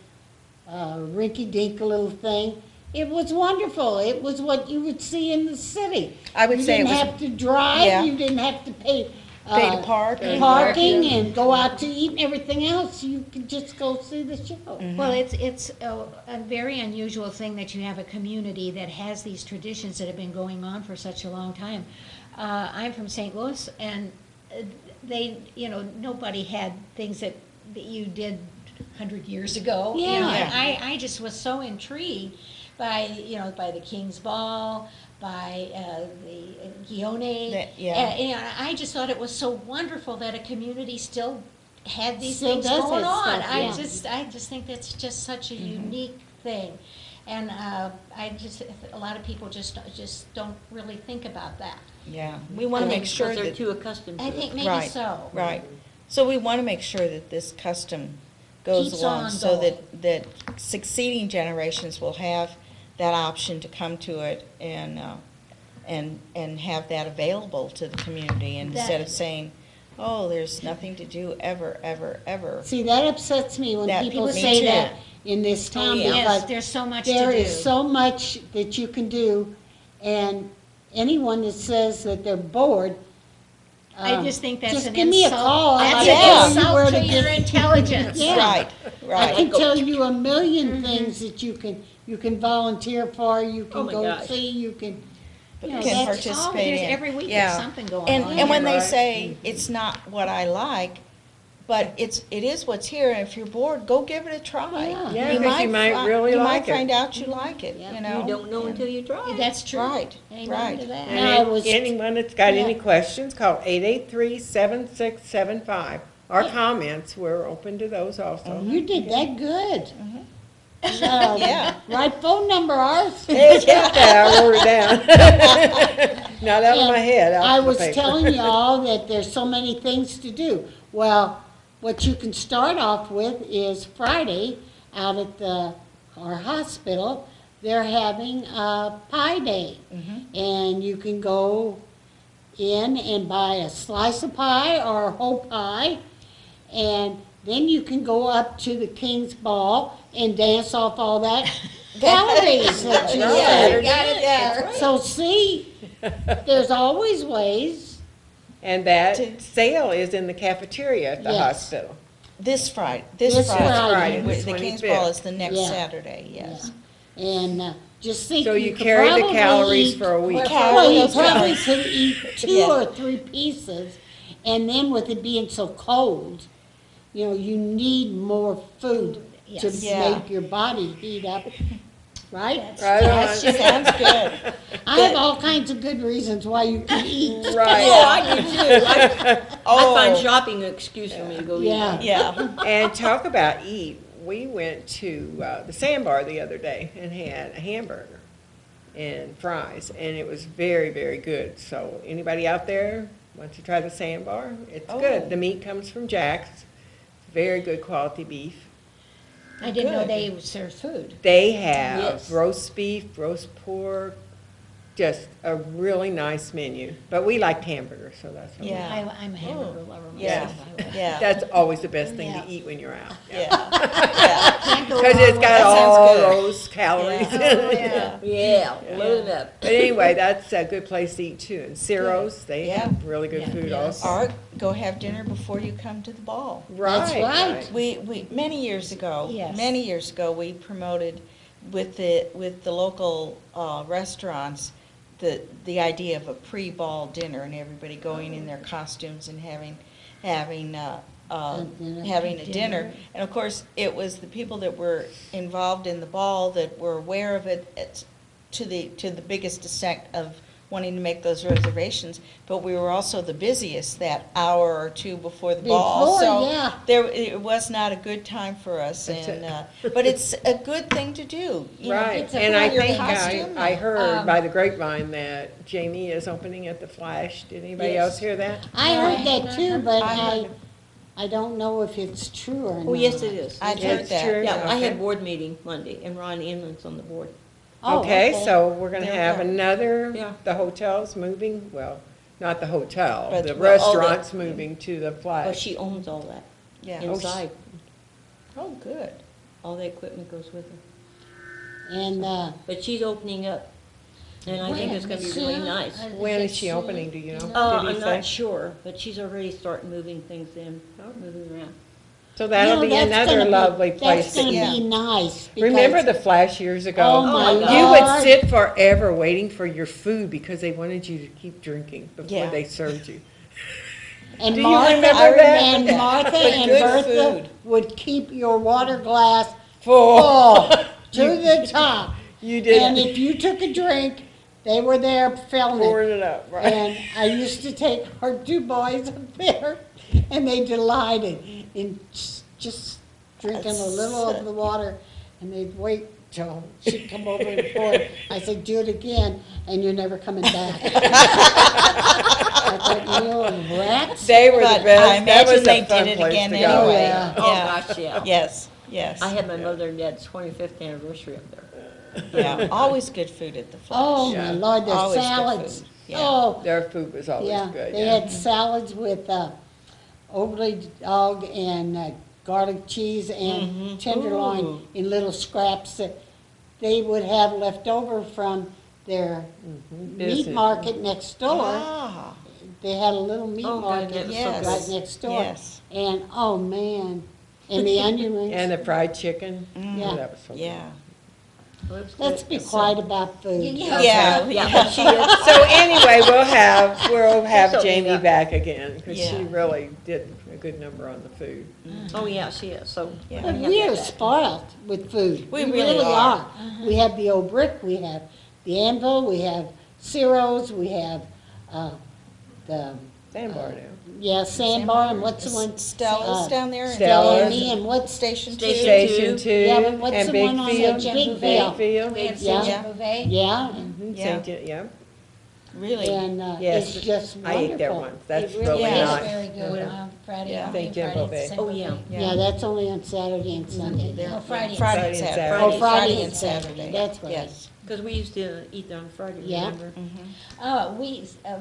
a rinky-dink little thing. It was wonderful. It was what you would see in the city. I would say it was- You didn't have to drive, Yeah. you didn't have to pay. Pay to park. Parking and go out to eat and everything else. You could just go see the show. well, it's a very unusual thing that you have a community that has these traditions that have been going on for such a long time. I'm from St. Louis, and they, nobody had things that you did 100 years ago. Yeah. And I just was so intrigued by the King's Ball, by the Guione. Yeah. I just thought it was so wonderful that a community still had these Still things does going that on. stuff, yeah. I just think that's just such a unique thing. And a lot of people just don't really think about that. Yeah, we want to make sure Because they're that, too accustomed to I it. think maybe Right. so. right. So we want to make sure that this custom goes Keeps along on so going. that succeeding generations will have that option to come to it and have that available to the community instead of saying, oh, there's nothing to do ever, ever, ever. See, that upsets me when That- people me say too. that in this town Yes, because there's so much to do. there is so much that you can do, and anyone that says that they're bored, I just think that's just an give me a insult. call. That's I'll an tell you where insult to to your get- intelligence. Yeah. Right, I right. can tell you a million things that you can volunteer for, you Oh can my go gosh. see, you can, Can that's participate There's in. every week Yeah. there's something going And, on. and when they Right. say, it's not what I like, but it is what's here, and if you're bored, go give it a try. Yeah. Yeah, 'cause you might really You like might it. find out you like it, Yeah. you know? You don't know until you try. That's true. Right, Amen right. to that. And I was- anyone that's got any Yeah. questions, call 883-7675. Our comments, we're open to those also. you did that good. Yeah. Right phone number, ours. Hey, get that, I wrote it down. Not out of my head, out I of the was paper. telling y'all that there's so many things to do. Well, what you can start off with is Friday out at our hospital, they're having a pie day. And you can go in and buy a slice of pie or a whole pie. And then you can go up to the King's Ball and dance off all that calories that you Yeah, you ate. got it there. So see, there's always ways. And that sale is in the cafeteria at the Yes. hospital. This Friday, This Friday. The The King's 25th. Ball is the next Yeah. Saturday, yes. And just think So you could carry the probably calories eat- for a week. Well, you Those probably calories. could eat 2 Yeah. or 3 pieces, and then with it being so cold, you need more food to Yes. Yeah. make your body heat up, right? Right That on. sounds good. I have all kinds of good reasons why you can eat. Oh, Right. I do too. I find Oh, shopping an excuse for me to go eat. Yeah. yeah. And talk about eat. We went to the Sandbar the other day and had a hamburger and fries, and it was very, very good. So anybody out there wants to try the Sandbar? It's Oh. good. The meat comes from Jack's. Very good quality beef. I didn't know Good. they served food. They have Yes. roast beef, roast pork, just a really nice menu. But we liked hamburgers, so that's what we- Yeah. I'm a hamburger lover Yeah, myself. I would- yeah, That's always the best thing Yeah. to eat when you're out. yeah. Can't go Because wrong it's with got That sounds all good. those calories in it. Yeah. Yeah, load it up. But anyway, that's a good place to eat too. And Ciro's, they Yeah. have really good Yeah. food Yes. also. Or go have dinner before you come to the ball. That's right. We many years ago, Yes. we promoted with the local restaurants, the idea of a pre-ball dinner and everybody going in their costumes and having a dinner. And of course, it was the people that were involved in the ball that were aware of it to the biggest extent of wanting to make those reservations. But we were also the busiest that hour or two before the ball. Before, yeah. It was not a good time for us. That's And but it's a good thing to do. You know, Right, get to and put I on your think costume I and- heard by the grapevine that Jamie is opening at the Flash. Did anybody Yes. else hear that? I heard that too, but I heard I don't know if it's true or not. Oh, yes, it is. I'd Yeah, heard it's that. true. Yeah, I had Okay. board meeting Monday, and Ron Inland's on the board. Oh, Okay, so we're gonna There we have go. another, Yeah. the hotel's moving, well, not the hotel, But the well, all the- restaurant's moving to the But Flash. she owns all that Yeah. inside. Oh, good. All the equipment goes with her. And, But she's opening up, and I think it's gonna be really nice. When is she opening, do you know? Did he I'm say? not sure, but she's already starting moving things in, moving around. So that'll be another lovely place That's to gonna eat. be nice. Remember because- the Flash years ago? Oh, my You would Lord. sit forever waiting for your food because they wanted you to keep drinking before Yeah. they served you. And Do you Martha, remember that? and Martha But and good Bertha food. would keep your water glass Full. full to the top. You did And if you took a drink, they were there filling pouring it. it up, right? And I used to take our two boys up there, and they delighted in just drinking a little of the water, and they'd wait till she'd come over and pour it. I said, do it again, and you're never coming back. I thought, you little rats. They were But the best. I That was imagine they a fun did it place again to anyway. go. yeah. Oh, gosh, yeah. Yes, yes. I had my mother and dad's 25th anniversary up there. Yeah, always good food at the Flash. Oh, Yeah. my Lord, their Always good salads. food, yeah. Oh, Their food was always yeah, good, they yeah. had salads with overly dog and garlic cheese and tenderloin Ooh. in little scraps that they would have left over from their meat Business. market next door. Ah, They had a little meat Oh, market good, yes. right next door. Yes. And, oh, man, and the onion rings. And the fried chicken. Yeah. Oh, that was so good. yeah. Well, it was Let's good. be quiet about food. Yeah. Yeah, Yeah, she is. So anyway, we'll have So, Jamie yeah. back again, because she Yeah. really did a good number on the food. Oh, yeah, she is, so. Yeah. But we have we that are back. spoiled with food. We really are. We have the old brick, we have the anvil, we have Ciro's, we have the, Sandbar now. yeah, Sandbar, and what's the one? Stella's down there. in Stella's. Stanley, and what's, Station two. Station Station two, Yeah, but what's and the one on Bigfield. the Bigfield? Bigfield? We had Yeah. St. Beuvet. Yeah, Mhm, Yeah. Saint John- yeah. Really? and Yes, it's just I ate there wonderful. once. That's It really really It is nice. very good on Friday, Yeah. Friday, Thank you, Friday, Beuvet. St. Oh, yeah. Beuvet. Yeah, that's only on Saturday and Sunday. No, Friday. Friday and Saturday. Saturday. Oh, Friday and and Saturday, that's right. Yes. Because we used to eat there on Friday, Yeah. remember?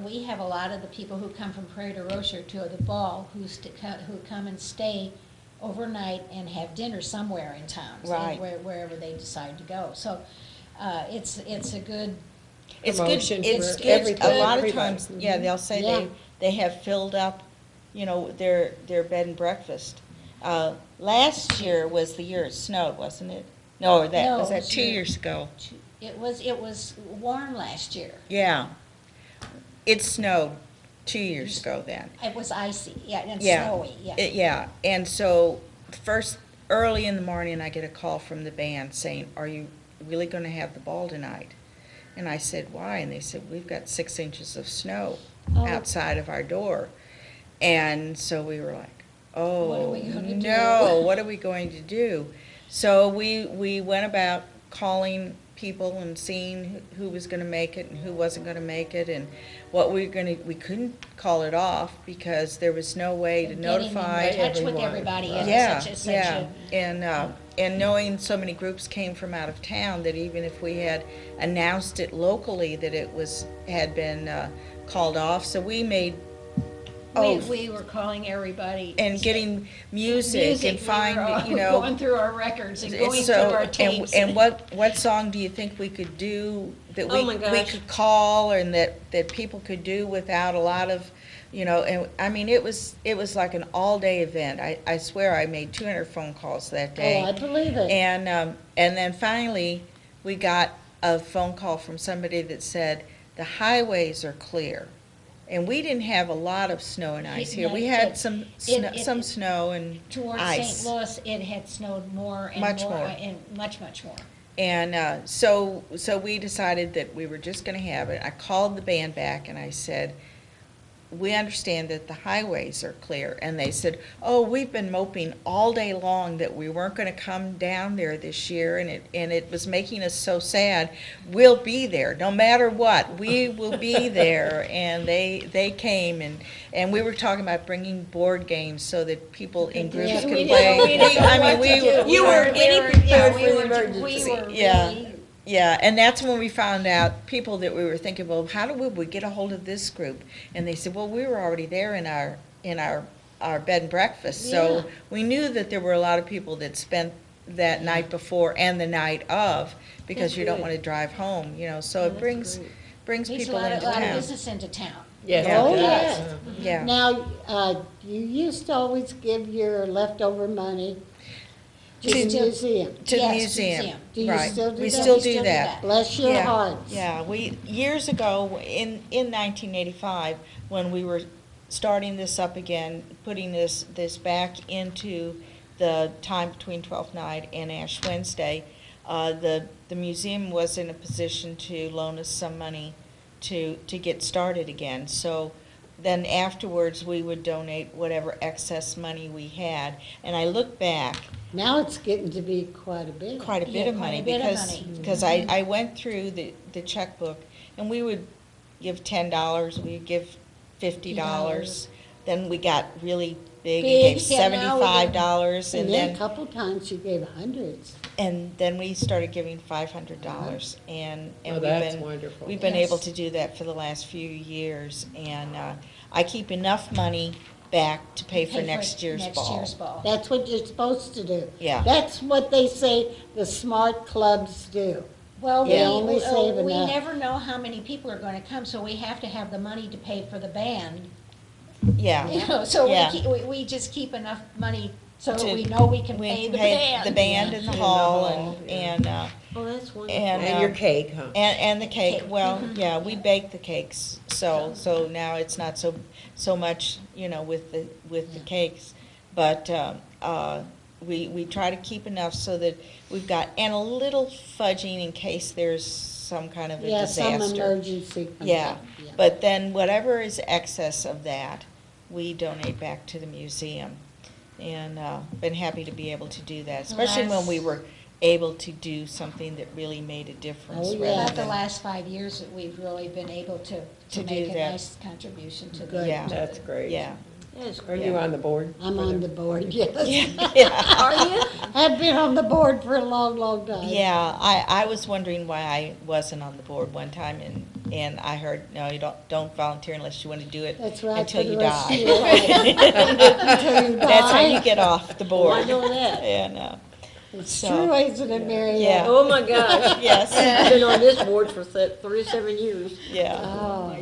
We have a lot of the people who come from Prairie du Rocher to the ball who come and stay overnight and have dinner somewhere in town. Right. Wherever they decide to go. So, it's a good, It's good, Promotion it's for good, a everything. lot of Everybody. times, yeah, they'll say Yeah. they have filled up, their bed and breakfast. Last year was the year it snowed, wasn't it? No, was No, that it's 2 year- years ago? it was warm last year. Yeah. It snowed 2 years ago then. It was icy, yeah, and Yeah. snowy, yeah. Yeah, and so first, early in the morning, I get a call from the band saying, "Are you really gonna have the ball tonight?" And I said, "Why?" And they said, "We've got 6 inches of snow Oh. outside of our door." And so we were like, What are "Oh, we gonna no, do?" what are we going to do?" So we went about calling people and seeing who was gonna make it and who wasn't gonna make it, and what we couldn't call it off because there was no way to notify Getting in touch with everyone. everybody is yeah, such yeah, a, and knowing so many groups came from out of town that even if we had announced it locally that it had been called off, so we made we were calling everybody. and getting music and we were, find going through our records and going through our tapes. and what song do you think we could do that Oh my we gosh. could call and that people could do without a lot of and I mean it was like an all-day event. I swear I made 200 phone calls that day. Oh, I believe it. And then finally, we got a phone call from somebody that said, the highways are clear. And we didn't have a lot of snow and ice here. We had some snow and Towards ice. St. Louis, it had snowed more and Much more, more. and much, much more. And so we decided that we were just going to have it. I called the band back and I said, we understand that the highways are clear. And they said, oh, we've been moping all day long that we weren't going to come down there this year, and it was making us so sad. We'll be there, no matter what. We will be there. And they came, and we were talking about bringing board games so that people in groups Yeah, could we play. didn't know I mean, You were getting prepared for the emergency. Yeah. Yeah, and that's when we found out, people that we were thinking, well, how do we get a hold of this group? And they said, well, we were already there in our bed and breakfast. So Yeah. we knew that there were a lot of people that spent that night before and the night of, because That's you don't good. want to drive home, so it That's brings great. brings Makes a people lot into of town. business into town. Yes, Yeah. Oh, it yes. does. Yeah. Now, you used to always give your leftover money to the To- museum. To the Yes, museum. museum. Do you Right. still do We that? still We do still do that. that. Bless your Yeah, hearts. Yeah, years ago, in 1985, when we were starting this up again, putting this back into the time between 12th Night and Ash Wednesday, the museum was in a position to loan us some money to get started again. So then afterwards, we would donate whatever excess money we had. And I look back, Now it's getting to be quite a bit. quite a bit Yeah, of quite a money, bit of because, money. because I went through the checkbook, and we would give $10, we'd give $50, then we got really big and gave Big, yeah, now we do. $75, And and then a then, couple times you gave hundreds. and then we started giving $500, and Oh, we've that's been, wonderful. we've been Yes. able to do that for the last few years, and I keep enough money back to pay for next year's Next ball. year's ball. That's what you're supposed to do. Yeah. That's what they say the smart clubs do. Well, They only save we enough. never know how many people are gonna come, so we have to have the money to pay for the band. Yeah. You know, so Yeah. we just keep enough money so that To- we know we can We pay the pay band. the band and the hall, and Oh, that's wonderful. And your cake, huh? And the cake, Cake. well, yeah, we bake the cakes, so now it's not so much, with the cakes. But, we try to keep enough so that we've got, and a little fudging in case there's some kind of a Yeah, some disaster. emergency comes Yeah, up. Yeah. but then whatever is excess of that, we donate back to the museum. And, been happy to be able to do that, especially when we were able to do something that really made a difference. Oh, yeah. rather About the than- last 5 years that we've really been able to To do make a that. nice contribution to the. Good. Yeah. That's great. Yeah. That's Are great. you on the board? I'm on the board, yes. Yeah. Are you? I've been on the board for a long, long time. Yeah, I was wondering why I wasn't on the board one time, and I heard, no, you don't volunteer unless you want to do it That's right, until for the you rest die. of your life. Until you That's how die. you get off the board. Oh, I know that. And, It's so- true, isn't it, Mary? Yeah. Oh, my gosh. yes, I've been on this board for 37 years, yeah, Oh,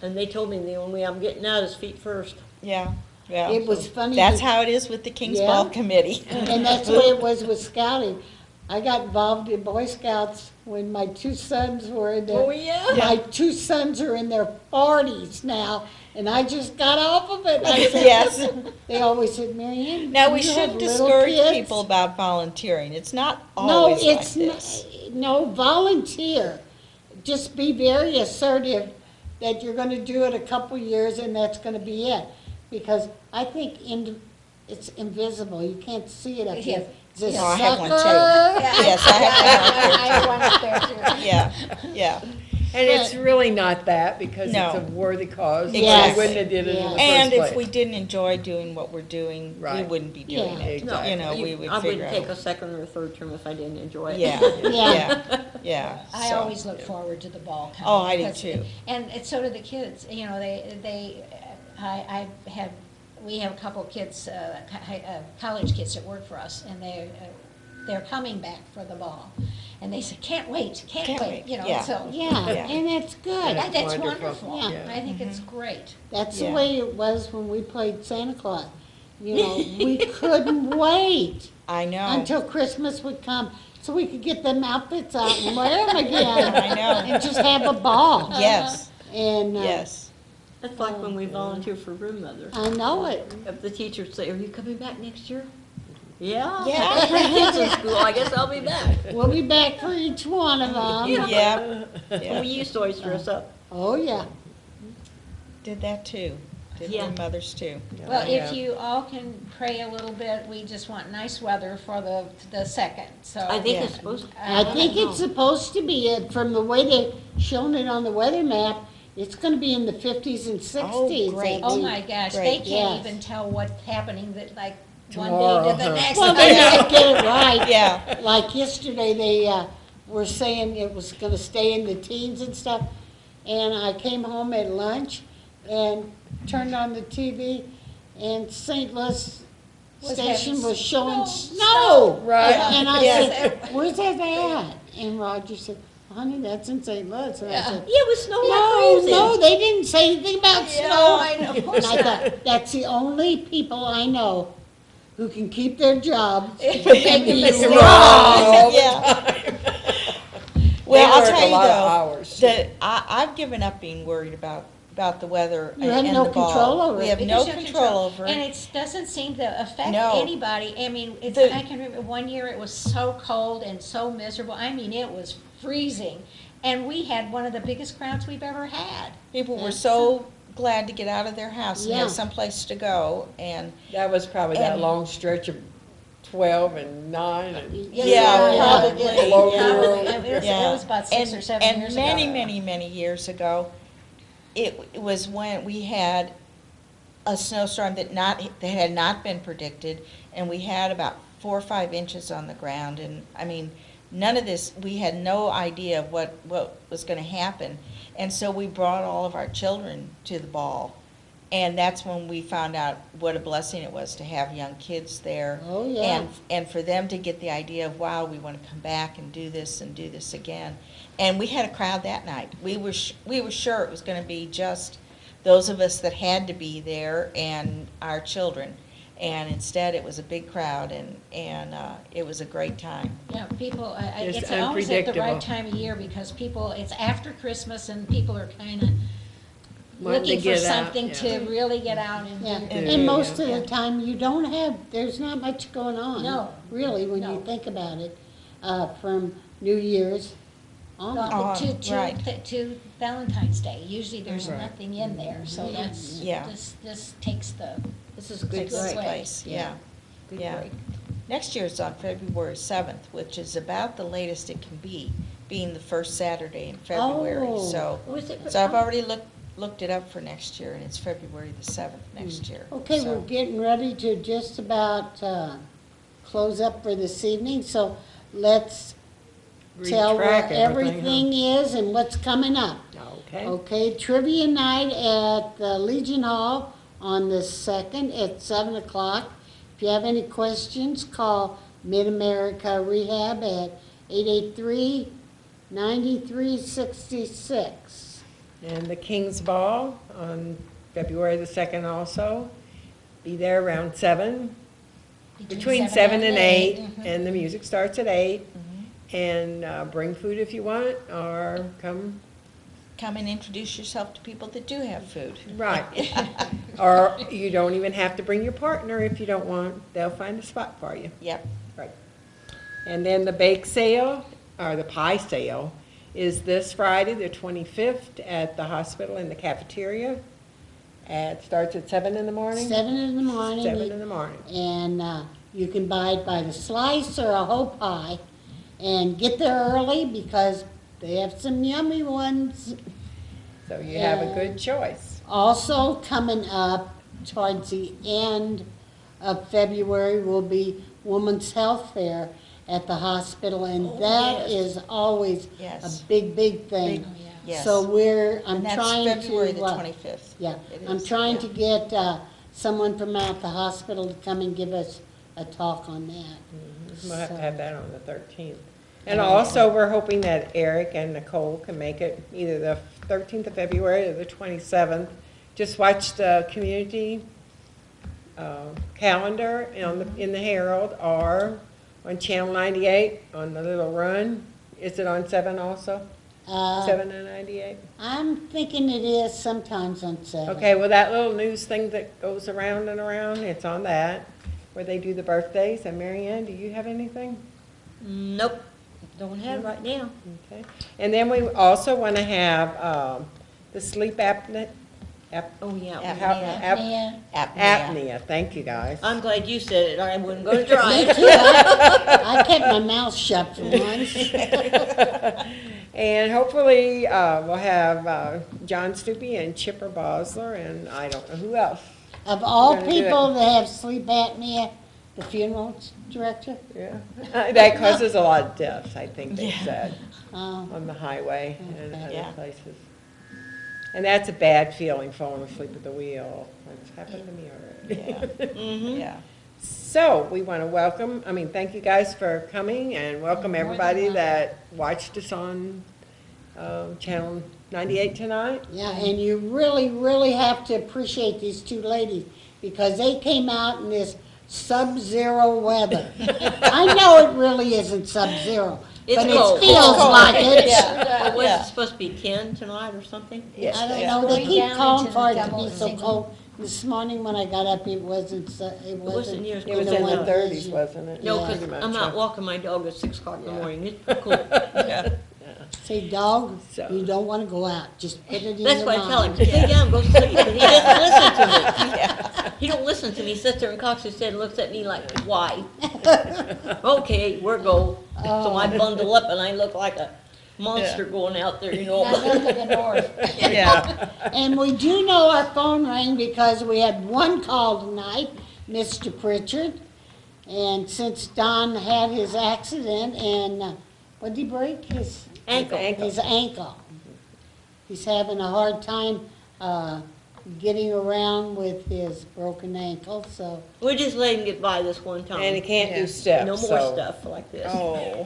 and they told me the only way I'm getting out is feet first. yeah. it was funny. That's be- how it is with the King's Yeah. Ball Committee. And that's what it was with scouting. I got involved in Boy Scouts when my two sons were in their. Oh, yeah? My two sons are in their 40s now, and I just got off of it. I said, Yes. They always said, Mary Ann, Now, do we you have should little discourage kids?" people about volunteering. It's not No, always like it's this. no, volunteer. Just be very assertive that you're gonna do it a couple years and that's gonna be it. Because I think it's invisible, you can't see it up here. It's a No, I have one too. sucker. Yes, I have I have one up there too. one. Yeah, yeah. And it's really not that, because it's No. a worthy cause. Yes. We wouldn't have did it in the Yeah. first And place. if we didn't enjoy doing what we're doing, we Right. wouldn't be doing Yeah. it. No, You know, we would I figure wouldn't take out. a second or third term if I didn't enjoy it. Yeah, Yeah. yeah, yeah. I so. always look forward to the ball coming. Oh, I do because- too. And so do the kids, we have a couple kids, college kids that work for us, and they're coming back for the ball. And they say, can't wait, Can't can't wait, wait, you know, yeah. so. Yeah, Yeah. and that's good. Yeah. That's Wonderful. wonderful. Yeah. I think it's great. That's the Yeah. way it was when we played Santa Claus. You know, we couldn't wait I know. until Christmas would come so we could get them outfits out and wear them again. I know. And just have a ball. Yes, And yes. That's like when we volunteer for room mother. I know it. If the teachers say, "Are you coming back next year?" Yeah. Yeah. 3 kids in school, I guess I'll be back. We'll be back for each one of them. Yeah, And yeah. we used to always dress up. Oh, yeah. Did that too. Did Yeah. their mothers too. Well, Yeah. if you all can pray a little bit, we just want nice weather for the second, so. I think Yeah. it's supposed to. I think it's supposed to be, from the way they've shown it on the weather map, it's gonna be in the 50s and 60s. great. I Oh think. my gosh, Great. they can't Yes. even tell what's happening that like one Tomorrow, day to the huh? next. Well, they might get it right. Yeah, Like yesterday, they were saying it was gonna stay in the teens and stuff. And I came home at lunch and turned on the TV, and St. Louis Was station having was showing snow. snow. Right. And I Yes. said, "Where's that at?" And Roger said, "Honey, that's in St. Louis." And I Yeah. said, Yeah, it was snowing like "No, crazy. no, they didn't say anything about Yeah, snow." I know, of And course I not. thought, that's the only people I know who can keep their jobs. Make Be them wrong. all the yeah. Well, They I'll work tell a you lot of though, hours. that I've given up being worried about the weather You have and no the ball. control over We it. have no There's control over And it. it doesn't seem to affect No. anybody. I mean, The- I can remember one year it was so cold and so miserable. I mean, it was freezing. And we had one of the biggest crowds we've ever had. People were so glad to get out of their house and Yeah. have someplace to go, and That was probably that And- long stretch of 12 and 9 and. Yeah, probably. Below Yeah. zero. It was about 6 or 7 years ago. And many years ago, it was when we had a snowstorm that had not been predicted, and we had about 4 or 5 inches on the ground, and, I mean, none of this, we had no idea of what was gonna happen. And so we brought all of our children to the ball, and that's when we found out what a blessing it was to have young kids there. Oh, yeah. And for them to get the idea of, wow, we want to come back and do this again. And we had a crowd that night. We were sure it was going to be just those of us that had to be there and our children. And instead, it was a big crowd, and it was a great time. Yeah, people, It's it's always at the unpredictable. right time of year because people, it's after Christmas and people are kind of Wanting to looking for get out, something yeah. to really get out and Yeah, do. and most of Yeah. the time, you don't have, there's not much going on. No. Really, when you No. think about it, from New Year's on. On, To right. to Valentine's Day, usually there's Right. nothing in there, so that's, Yeah. this takes the, This is a good Takes its break. place, yeah. Good Yeah. break. Next year it's on February 7th, which is about the latest it can be, being the first Saturday in February. Oh. So Was it- so I've already looked it up for next year, and it's February the 7th next year. Okay, So- we're getting ready to just about close up for this evening, so let's tell Retrack what everything, everything is and what's coming up. Okay. Okay, trivia night at the Legion Hall on the 2nd at 7 o'clock. If you have any questions, call Mid-America Rehab at 883-9366. And the King's Ball on February the 2nd also. Be there around 7, between 7 and 8, and the music starts at 8. And bring food if you want, or come, Come and introduce yourself to people that do have food. right. Or you don't even have to bring your partner if you don't want, they'll find a spot for you. Yep. Right. And then the bake sale, or the pie sale, is this Friday, the 25th, at the hospital in the cafeteria. It starts at 7 in the morning? 7 in the morning. 7 in the morning. And you can buy it by the slice or a whole pie. And get there early because they have some yummy ones. So you have a good choice. Also coming up towards the end of February will be Women's Health Fair at the hospital, and that is always Yes. a big thing. Big- yes. So I'm And that's trying to. February the 25th. Yeah, It I'm is, trying yeah. to get someone from out the hospital to come and give us a talk on that. We'll have to have that on the 13th. And also, we're hoping that Eric and Nicole can make it either the 13th of February or the 27th. Just watch the community calendar in the Herald or on Channel 98 on the little run. Is it on 7 also? 7 and 98? I'm thinking it is sometimes on 7. Okay, well, that little news thing that goes around and around, it's on that, where they do the birthdays. And Mary Ann, do you have anything? Nope, don't have it right now. Okay. And then we also want to have the sleep apnea. Oh, yeah. Apnea, thank you, guys. I'm glad you said it, or I wasn't gonna try Me it. too. I kept my mouth shut for once. And hopefully, we'll have John Stupi and Chipper Bosler, and I don't know who else. Of all We're gonna do people that have sleep apnea, the funeral director, Yeah. That causes a lot of deaths, I think they said, oh, on the highway and Okay. other Yeah. places. And that's a bad feeling, falling asleep at the wheel. It's happened to me already. Mm-hmm. Yeah. So, we want to thank you guys for coming and welcome More than everybody welcome. that watched us on Channel 98 tonight. yeah, and you really, really have to appreciate these two ladies because they came out in this sub-zero weather. I know it really isn't sub-zero, It's but cold. it feels like it. Well, was Yeah. it supposed to be 10 tonight or something? Yes. I don't Yeah. know, they Going keep down calling into for it the to be double so single. cold. This morning when I got up, it wasn't, It wasn't near as It was cold in as the that. 30s, wasn't it? No, Yeah. because Pretty much, I'm out yeah. walking my dog at 6 o'clock in the Yeah. morning. It's cool. Yeah. Say, dog, So- you don't want to go out, just put it in your That's mind. what I tell him, lay down, go sleep, but he doesn't listen to me. He don't listen to me, he sits there and cocks his head and looks at me like, why? Okay, we're go. So I bundle up and I look like a monster going out there, you know. Now go to the north. Yeah. And we do know our phone rang because we had one call tonight, Mr. Pritchard. And since Don had his accident and, what did he break? His Ankle. His ankle. He's having a hard time getting around with his broken ankle, so. We just let him get by this one time. And he can't Yeah. do steps, No more so- stuff like this. Oh.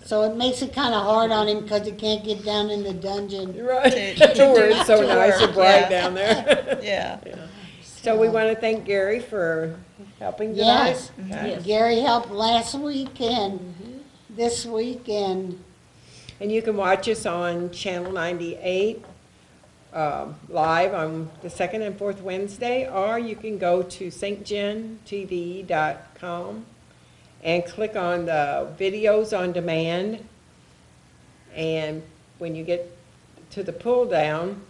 So it makes it kind of hard on him because he can't get down in the dungeon. Right, To where it's so to nice and work, bright yeah. down there. Yeah. So we want to thank Gary for helping tonight. Yes. Okay. Yes. Gary helped last week and this week, and And you can watch us on Channel 98 live on the second and fourth Wednesday, or you can go to stgentv.com and click on the videos on demand. And when you get to the pull down,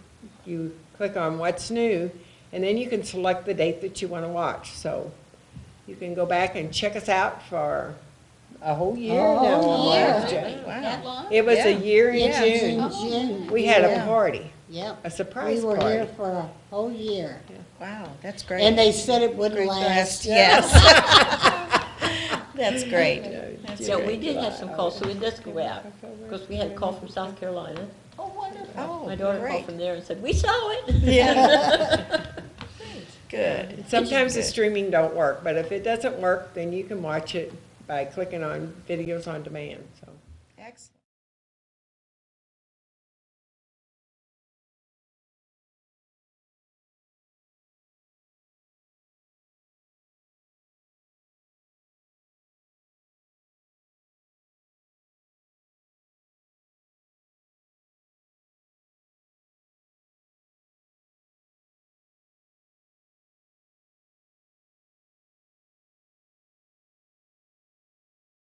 you click on what's new, and then you can select the date that you want to watch. So you can go back and check us out for a whole year A now. whole year. almost. Wow. That long? It was a Yeah. year in it's June. in June. We had a Yeah. party, Yep. a surprise We were here party. for a whole year. Wow, that's great. And they said it wouldn't Great last. Yes. That's great. That's Yeah, we great. did have some calls, so we did go out, because we had a call from South Carolina. Oh, wonderful. Oh, My daughter great. called from there and said, we saw it. Yeah. Good. Sometimes the Good. streaming don't work, but if it doesn't work, then you can watch it by clicking on videos on demand, so. Excellent.